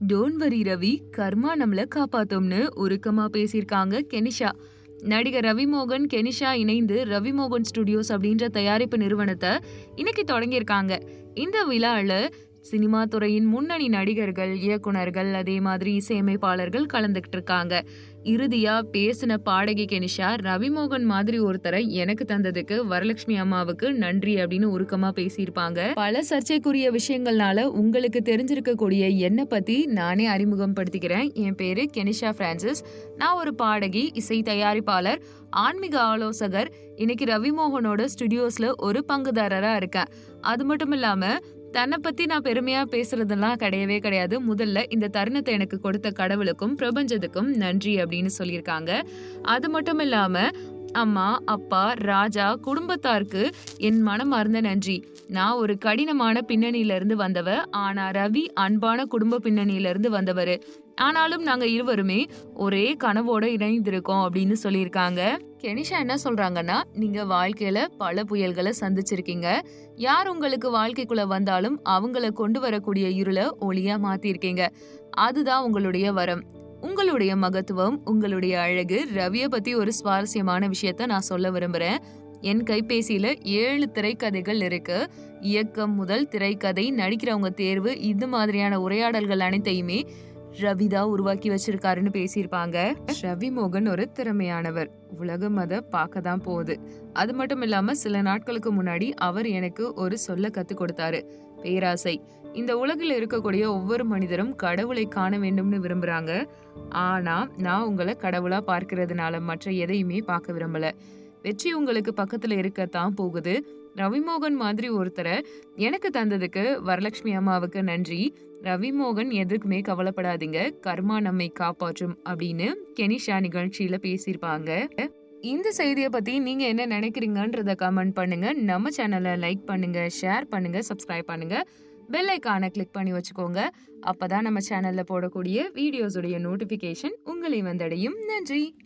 Don't worry Ravi, கர்மா நம்மள காப்பாத்தும்னு உருக்கமா பேசியிருக்காங்க Kenisha. நடிகர் ரவிமோகன், கெனிஷா இணைந்து ரவிமோகன் ஸ்டுடியோஸ் அப்படின்ற தயாரிப்பு நிறுவனத்தை இன்னைக்கு தொடங்கியிருக்காங்க. இந்த விழால சினிமா துறையின் முன்னணி நடிகர்கள், இயக்குனர்கள், அதே மாதிரி இசையமைப்பாளர்கள் கலந்துகிட்டு இருக்காங்க. இறுதியா பேசின பாடகி கெனிஷா, ரவிமோகன் மாதிரி ஒருத்தரை எனக்கு தந்ததுக்கு வரலட்சுமி அம்மாவுக்கு நன்றி அப்படின்னு உருக்கமா பேசியிருப்பாங்க. பல சர்ச்சைக்குரிய விஷயங்கள்னால உங்களுக்கு தெரிஞ்சிருக்கக்கூடிய என்னை பத்தி நானே அறிமுகம் படுத்திக்கிறேன். என் பேரு கெனிஷா பிரான்சிஸ். நான் ஒரு பாடகி, இசை தயாரிப்பாளர், ஆன்மீக ஆலோசகர். இன்னைக்கு ரவிமோகனோட ஸ்டுடியோஸ்ல ஒரு பங்குதாரரா இருக்கேன். அது மட்டும் இல்லாம தன்னை பத்தி நான் பெருமையா பேசுறதெல்லாம் கிடையவே கிடையாது. முதல்ல இந்த தருணத்தை எனக்கு கொடுத்த கடவுளுக்கும் பிரபஞ்சத்துக்கும் நன்றி அப்படின்னு சொல்லியிருக்காங்க. அது மட்டும் இல்லாம அம்மா, அப்பா, ராஜா, குடும்பத்தாருக்கு என் மனமார்ந்த நன்றி. நான் ஒரு கடினமான பின்னணியில இருந்து வந்தவ. ஆனா ரவி அன்பான குடும்ப பின்னணியில இருந்து வந்தவரு. ஆனாலும் நாங்க இருவருமே ஒரே கனவோட இணைந்திருக்கோம் அப்படின்னு சொல்லியிருக்காங்க. கெனிஷா என்ன சொல்றாங்கன்னா, நீங்க வாழ்க்கையில பல புயல்களை சந்திச்சிருக்கீங்க. யார் உங்களுக்கு வாழ்க்கைக்குள்ள வந்தாலும் அவங்கள கொண்டு வரக்கூடிய இருளை ஒளியா மாத்திருக்கீங்க. அதுதான் உங்களுடைய வரம், உங்களுடைய மகத்துவம், உங்களுடைய அழகு. ரவிய பத்தி ஒரு சுவாரஸ்யமான விஷயத்த நான் சொல்ல விரும்புறேன். என் கைபேசியில 7 திரைக்கதைகள் இருக்கு. இயக்கம் முதல் திரைக்கதை, நடிக்கிறவங்க தேர்வு, இது மாதிரியான உரையாடல்கள் அனைத்தையுமே ரவிதா உருவாக்கி வச்சிருக்காருன்னு பேசியிருப்பாங்க. ரவிமோகன் ஒரு திறமையானவர். உலகம் அதை பார்க்க தான் போகுது. அது மட்டும் இல்லாம சில நாட்களுக்கு முன்னாடி அவர் எனக்கு ஒரு சொல்ல கத்து கொடுத்தாரு, பேராசை. இந்த உலகில் இருக்கக்கூடிய ஒவ்வொரு மனிதரும் கடவுளை காண வேண்டும்னு விரும்புறாங்க. ஆனா நான் உங்களை கடவுளா பார்க்கறதுனால மற்ற எதையுமே பார்க்க விரும்பல. வெற்றி உங்களுக்கு பக்கத்துல இருக்கத்தான் போகுது. ரவிமோகன் மாதிரி ஒருத்தரை எனக்கு தந்ததுக்கு வரலட்சுமி அம்மாவுக்கு நன்றி. ரவிமோகன் எதுக்குமே கவலைப்படாதீங்க, கர்மா நம்மை காப்பாற்றும் அப்படின்னு கெனிஷா நிகழ்ச்சியில பேசியிருப்பாங்க. இந்த செய்தியை பத்தி நீங்க என்ன நினைக்கிறீங்கன்றத கமெண்ட் பண்ணுங்க. நம்ம சேனலை லைக் பண்ணுங்க, ஷேர் பண்ணுங்க, சப்ஸ்கிரைப் பண்ணுங்க, பெல் ஐகானை கிளிக் பண்ணி வச்சுக்கோங்க. அப்பதான் நம்ம சேனல்ல போடக்கூடிய வீடியோஸுடைய நோட்டிபிகேஷன் உங்களை வந்தடையும். நன்றி.